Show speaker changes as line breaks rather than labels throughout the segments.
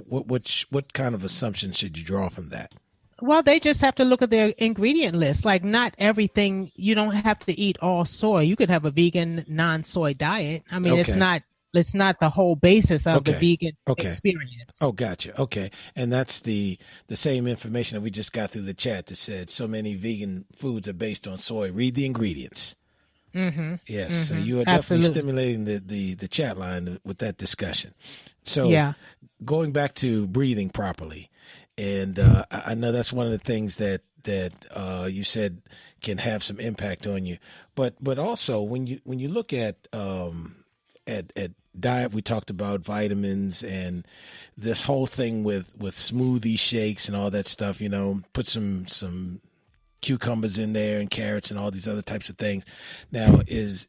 what kind of assumption should you draw from that?
Well, they just have to look at their ingredient list. Like, not everything, you don't have to eat all soy. You could have a vegan non-soy diet. I mean, it's not the whole basis of the vegan experience.
Oh, gotcha. Okay. And that's the same information that we just got through the chat that said so many vegan foods are based on soy. Read the ingredients.
Mm-hmm.
Yes. So you are definitely stimulating the chat line with that discussion. So going back to breathing properly. And I know that's one of the things that you said can have some impact on you, but also when you look at diet, we talked about vitamins and this whole thing with smoothie shakes and all that stuff. Put some cucumbers in there and carrots and all these other types of things. Now, is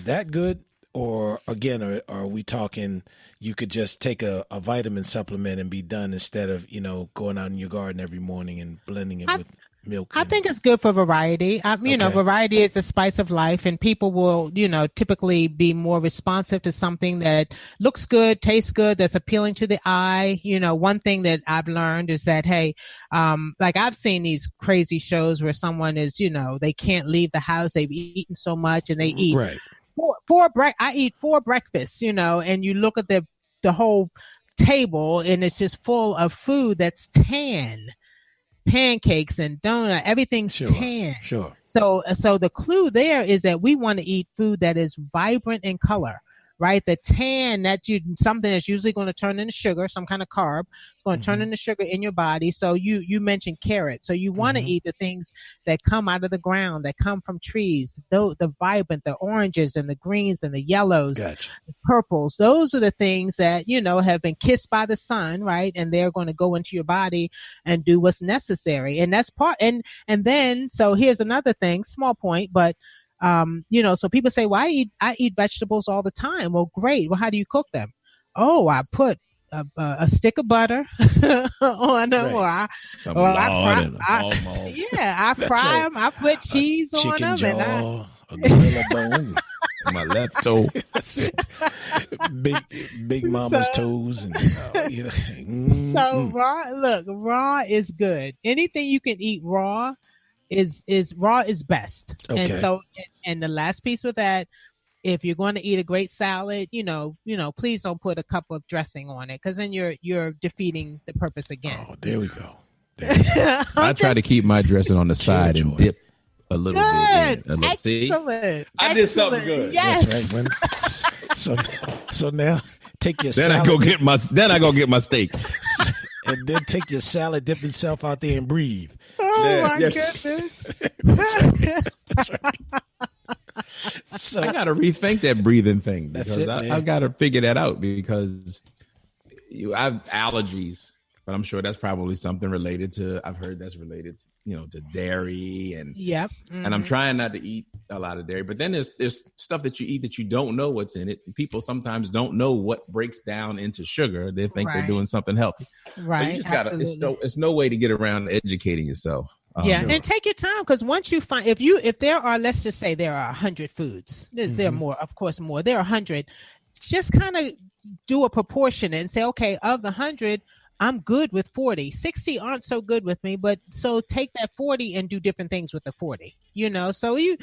that good? Or again, are we talking you could just take a vitamin supplement and be done instead of, going out in your garden every morning and blending it with milk?
I think it's good for variety. Variety is the spice of life, and people will, typically be more responsive to something that looks good, tastes good, that's appealing to the eye. One thing that I've learned is that, hey, like I've seen these crazy shows where someone is, they can't leave the house. They've eaten so much and they eat.
Right.
I eat 4 breakfasts, and you look at the whole table and it's just full of food that's tan, pancakes and donut, everything's tan.
Sure.
So the clue there is that we want to eat food that is vibrant in color, right? The tan, something that's usually going to turn into sugar, some kind of carb. It's going to turn into sugar in your body. So you mentioned carrots. So you want to eat the things that come out of the ground, that come from trees, the vibrant, the oranges and the greens and the yellows, the purples. Those are the things that, have been kissed by the sun, right? And they're going to go into your body and do what's necessary. And that's and then, so here's another thing, small point, but so people say, well, I eat vegetables all the time. Well, great. Well, how do you cook them? Oh, I put a stick of butter on them, I fry them. I put cheese on them,
jaw, and a gorilla bone,
my left toe,
big mama's toes, and
so raw is good. Anything you can eat raw is raw is best. Okay. And so, and the last piece with that, if you're going to eat a great salad, please don't put a cup of dressing on it, because then you're defeating the purpose again.
Oh, there we go.
I try to keep my dressing on the side and dip a little bit.
Excellent.
I did something good.
Yes.
That's right. So now take your
then
salad.
I go get my steak.
And then take your salad, dip yourself out there and breathe.
Oh, my goodness.
That's right. So
I got to rethink that breathing thing, because I've got to figure that out, because I have allergies, but I'm sure that's probably something related to, I've heard that's related, to dairy and and I'm trying not to eat a lot of dairy, but then there's stuff that you eat that you don't know what's in it. People sometimes don't know what breaks down into sugar. They think they're doing something healthy.
Right.
So you just gotta, it's no way to get around educating yourself.
And take your time, because once you find, if there are, let's just say there are 100 foods, there are more, of course, more. There are 100. Just kind of do a proportion and say, okay, of the 100, I'm good with 40. 60 aren't so good with me, but so take that 40 and do different things with the 40. So you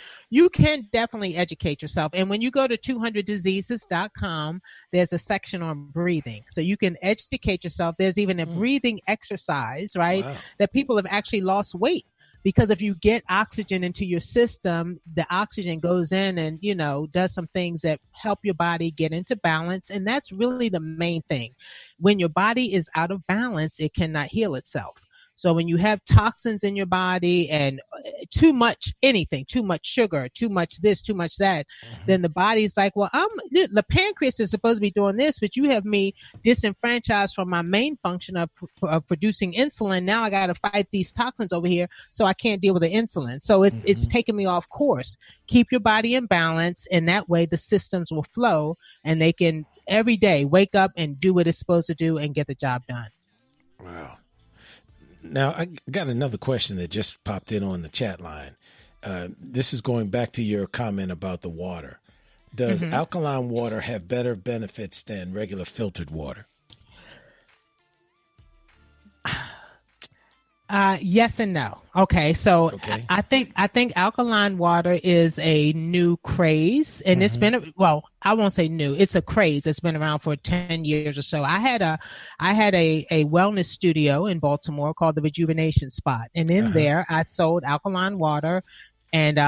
can definitely educate yourself. And when you go to 200diseases.com, there's a section on breathing. So you can educate yourself. There's even a breathing exercise, right? Wow. That people have actually lost weight. Because if you get oxygen into your system, the oxygen goes in and, does some things that help your body get into balance. And that's really the main thing. When your body is out of balance, it cannot heal itself. So when you have toxins in your body and too much anything, too much sugar, too much this, too much that, then the body's like, well, the pancreas is supposed to be doing this, but you have me disenfranchised from my main function of producing insulin. Now I got to fight these toxins over here, so I can't deal with the insulin. So it's taking me off course. Keep your body in balance, and that way the systems will flow, and they can every day wake up and do what it's supposed to do and get the job done.
Wow. Now, I got another question that just popped in on the chat line. This is going back to your comment about the water. Does alkaline water have better benefits than regular filtered water?
Yes and no. Okay, so I think alkaline water is a new craze, and it's been I won't say new. It's a craze. It's been around for 10 years or so. I had a wellness studio in Baltimore called the Rejuvenation Spot, and in there I sold alkaline water and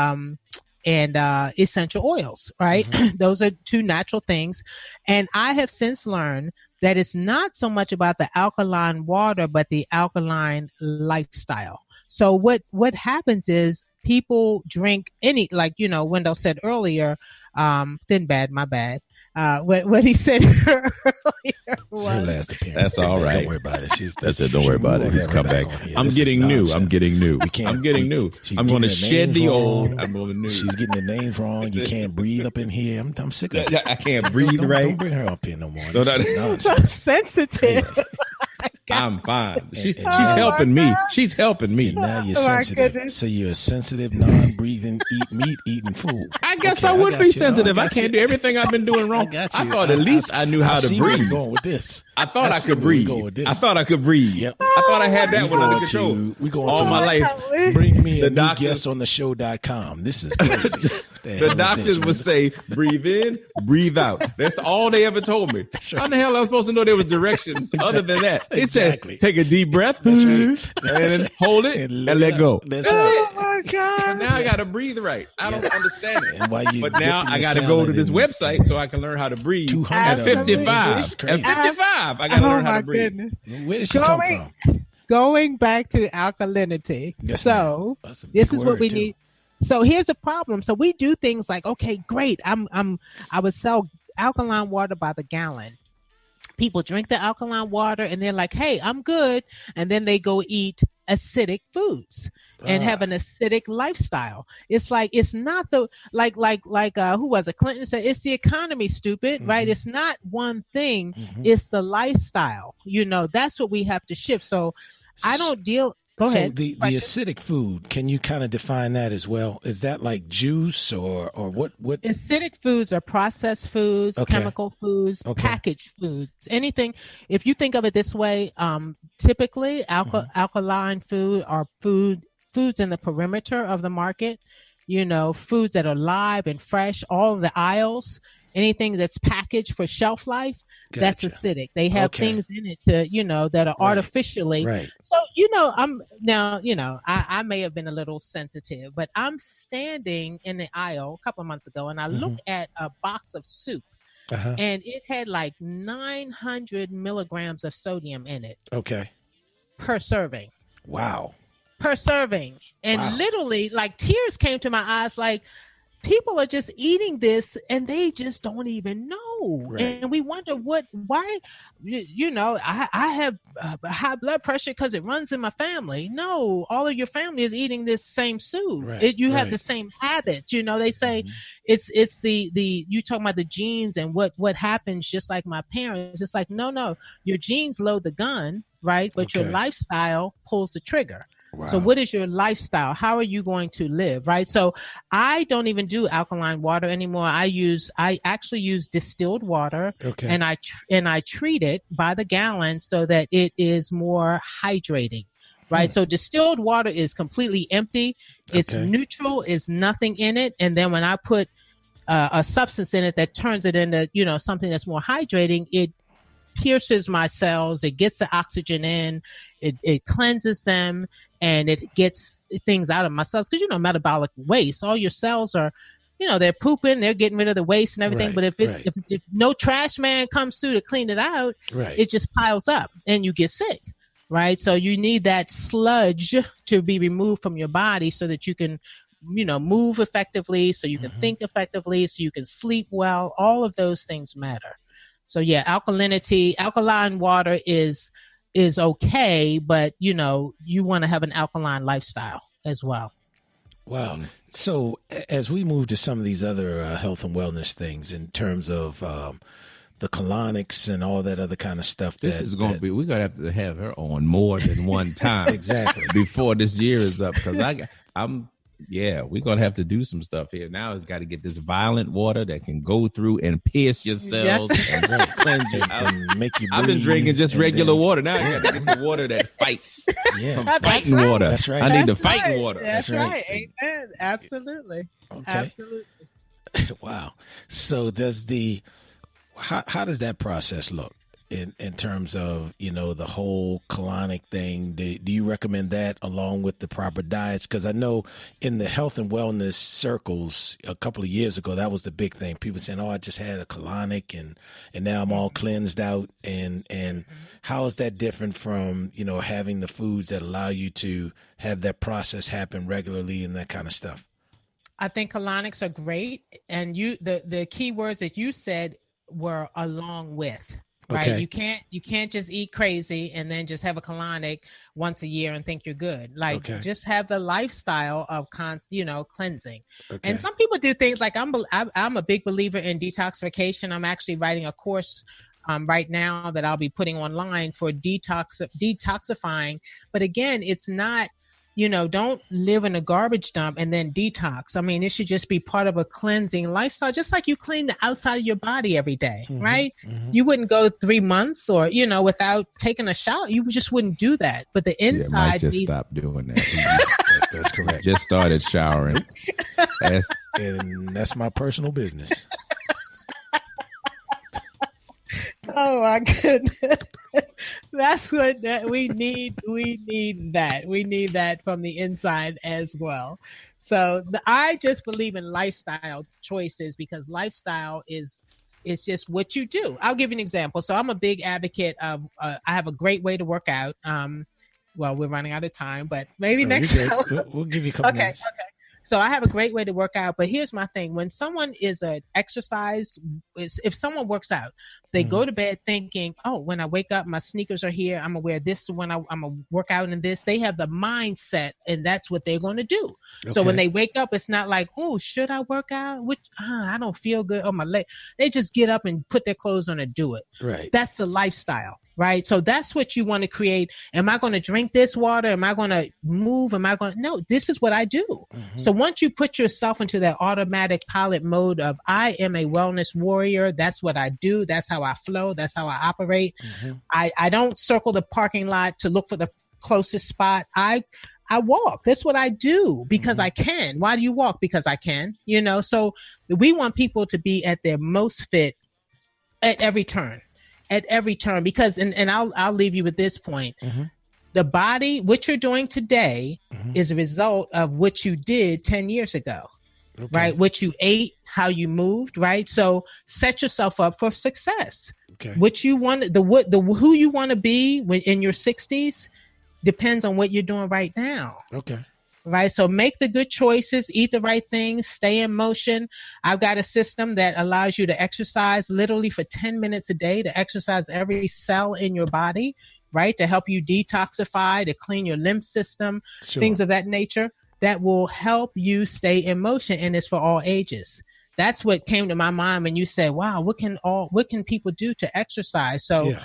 essential oils. Right, those are two natural things, and I have since learned that it's not so much about the alkaline water, but the alkaline lifestyle. So what happens is people drink Wendell said earlier, thin bad, my bad. What he said earlier was, her last appearance.
That's all right.
Don't worry about it.
That's it. Don't worry about it. He's come back. I'm getting new. I'm getting new. I'm going to shed the old. I'm going new.
She's getting the names wrong. You can't breathe up in here. I'm sick of it.
I can't breathe right.
Don't bring her up here no more.
So sensitive.
I'm fine. She's helping me. She's helping me.
Now you're sensitive. So you're a sensitive, non-breathing, eating food.
I guess I would be sensitive. I can't do everything I've been doing wrong. I thought at least I knew how to breathe.
Going with this.
I thought I could breathe. I thought I could breathe. Yep. I thought I had that one under control.
We going
all my life.
Bring me a new guest on the show.com. This is crazy.
The doctors would say, breathe in, breathe out. That's all they ever told me. How the hell am I supposed to know there was directions other than that? It said, take a deep breath and hold it and let go.
Oh my God.
Now I got to breathe right. I don't understand it. But now I got to go to this website so I can learn how to breathe. At 55. I got to learn how to breathe.
Goodness.
Where did she come from?
Going back to alkalinity.
Yes,
so this is what we need. So here's the problem. So we do things like, okay, great. I would sell alkaline water by the gallon. People drink the alkaline water and they're like, hey, I'm good. And then they go eat acidic foods and have an acidic lifestyle. It's like, it's not the, who was it? Clinton said, it's the economy, stupid, right? It's not one thing. It's the lifestyle. That's what we have to shift. So I don't deal. Go ahead.
The acidic food, can you kind of define that as well? Is that like juice or what?
Acidic foods are processed foods, chemical foods, packaged foods, anything. If you think of it this way, typically alkaline food are foods in the perimeter of the market, foods that are live and fresh, all of the aisles. Anything that's packaged for shelf life, that's acidic. They have things in it to, that are artificially.
Right.
So, I may have been a little sensitive, but I'm standing in the aisle a couple of months ago and I looked at a box of soup and it had like 900 milligrams of sodium in it.
Okay.
Per serving.
Wow.
Per serving. And literally like tears came to my eyes like, people are just eating this and they just don't even know. Right. And we wonder why, I have high blood pressure because it runs in my family. No, all of your family is eating this same soup. Right. You have the same habits. They say it's the you talking about the genes and what happens just like my parents. It's like, no, your genes load the gun, right? But your lifestyle pulls the trigger. Wow. So what is your lifestyle? How are you going to live? Right. So I don't even do alkaline water anymore. I actually use distilled water and I treat it by the gallon so that it is more hydrating. Right. So distilled water is completely empty. It's neutral. Is nothing in it. And then when I put a substance in it that turns it into, something that's more hydrating, it pierces my cells. It gets the oxygen in. It cleanses them. And it gets things out of my cells because, metabolic waste, all your cells are, they're pooping, they're getting rid of the waste and everything. But if no trash man comes through to clean it out, it just piles up and you get sick. Right. So you need that sludge to be removed from your body so that you can, move effectively, so you can think effectively, so you can sleep well. All of those things matter. So, alkaline water is okay, but you want to have an alkaline lifestyle as well.
Wow. So as we move to some of these other health and wellness things in terms of the colonics and all that other kind of stuff,
we're going to have her on more than one time.
Exactly.
Before this year is up, because I'm Yeah, we're gonna have to do some stuff here. Now it's got to get this violent water that can go through and pierce your cells and cleanse you
and make you breathe.
I've been drinking just regular water. Now I got to get the water that fights. Some fighting water.
That's right.
I need the fighting water.
That's right. Amen. Absolutely. Okay. Absolutely.
Wow. So how does that process look in terms of, the whole colonic thing? Do you recommend that along with the proper diets? Because I know in the health and wellness circles a couple of years ago, that was the big thing. People saying, I just had a colonic and now I'm all cleansed out. And how is that different from, having the foods that allow you to have that process happen regularly and that kind of stuff?
I think colonics are great. And the key words that you said were along with. Right. Okay. You can't just eat crazy and then just have a colonic once a year and think you're good. Just have the lifestyle of cleansing. Okay. And some people do things like I'm a big believer in detoxification. I'm actually writing a course right now that I'll be putting online for detoxifying. But again, it's not, don't live in a garbage dump and then detox. I mean, it should just be part of a cleansing lifestyle, just like you clean the outside of your body every day, right? Mm-hmm. You wouldn't go 3 months or, without taking a shower. You just wouldn't do that. But the inside
Mike just stopped doing that.
That's correct.
Just started showering.
And that's my personal business.
Oh my goodness. That's what we need. We need that. We need that from the inside as well. So I just believe in lifestyle choices because lifestyle is just what you do. I'll give you an example. So I'm a big advocate of, I have a great way to work out. Well, we're running out of time, but maybe next time.
We'll give you a couple minutes.
Okay. So I have a great way to work out, but here's my thing. When someone is if someone works out, they go to bed thinking, when I wake up, my sneakers are here. I'm going to wear this when I'm going to work out in this. They have the mindset and that's what they're going to do. Okay. So when they wake up, it's not like, should I work out? I don't feel good on my leg. They just get up and put their clothes on and do it.
Right.
That's the lifestyle. Right. So that's what you want to create. Am I going to drink this water? Am I going to move? No, this is what I do. Mm-hmm. So once you put yourself into that automatic pilot mode of I am a wellness warrior, that's what I do. That's how I flow. That's how I operate. Mm-hmm. I don't circle the parking lot to look for the closest spot. I walk. That's what I do because I can. Why do you walk? Because I can, so we want people to be at their most fit at every turn. Because, and I'll leave you with this point. Mm-hmm. The body, what you're doing today is a result of what you did 10 years ago, right? What you ate, how you moved, right? So set yourself up for success. Okay. What you want, who you want to be in your 60s depends on what you're doing right now.
Okay.
Right. So make the good choices, eat the right things, stay in motion. I've got a system that allows you to exercise literally for 10 minutes a day, to exercise every cell in your body, right? To help you detoxify, to clean your lymph system, things of that nature that will help you stay in motion. And it's for all ages. That's what came to my mind when you said, wow, what can people do to exercise? So yeah.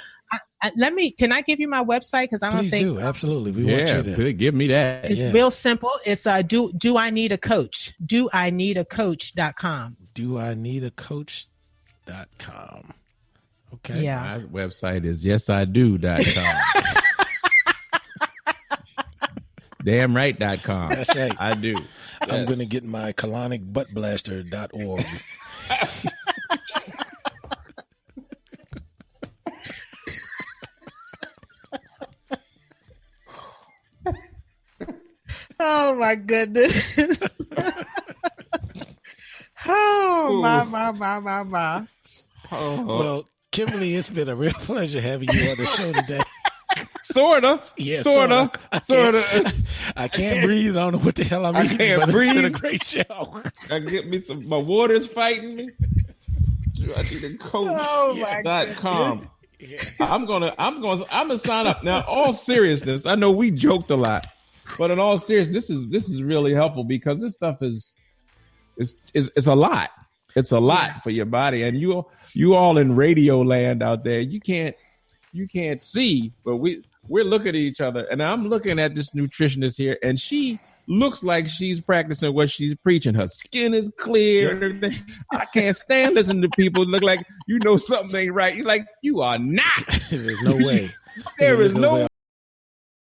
Can I give you my website? Because I don't
Please
think.
Do. Absolutely. We want you to.
Give me that.
It's real simple. It's do I need a coach? DoIneedAcoach.com.
DoIneedAcoach.com. Okay.
Yeah.
My website is yesIdo.com. Damnright.com.
That's right.
I do.
I'm going to get my colonicbuttblaster.org.
Oh my goodness. Oh my.
Well, Kimberly, it's been a real pleasure having you on the show today.
Sorta.
Yeah,
sorta.
I can't breathe. I don't know what the hell I'm eating, but it's been a great show.
I get me some. My water's fighting me. I need a coach.com. Yeah. I'm gonna sign up now. All seriousness, I know we joked a lot, but in all seriousness, this is really helpful because this stuff is a lot. It's a lot for your body, and you all in radio land out there. You can't see, but we're looking at each other, and I'm looking at this nutritionist here, and she looks like she's practicing what she's preaching. Her skin is clear and everything. I can't stand listening to people look like you know something ain't right. You're like, you are not.
There's no way.
There is no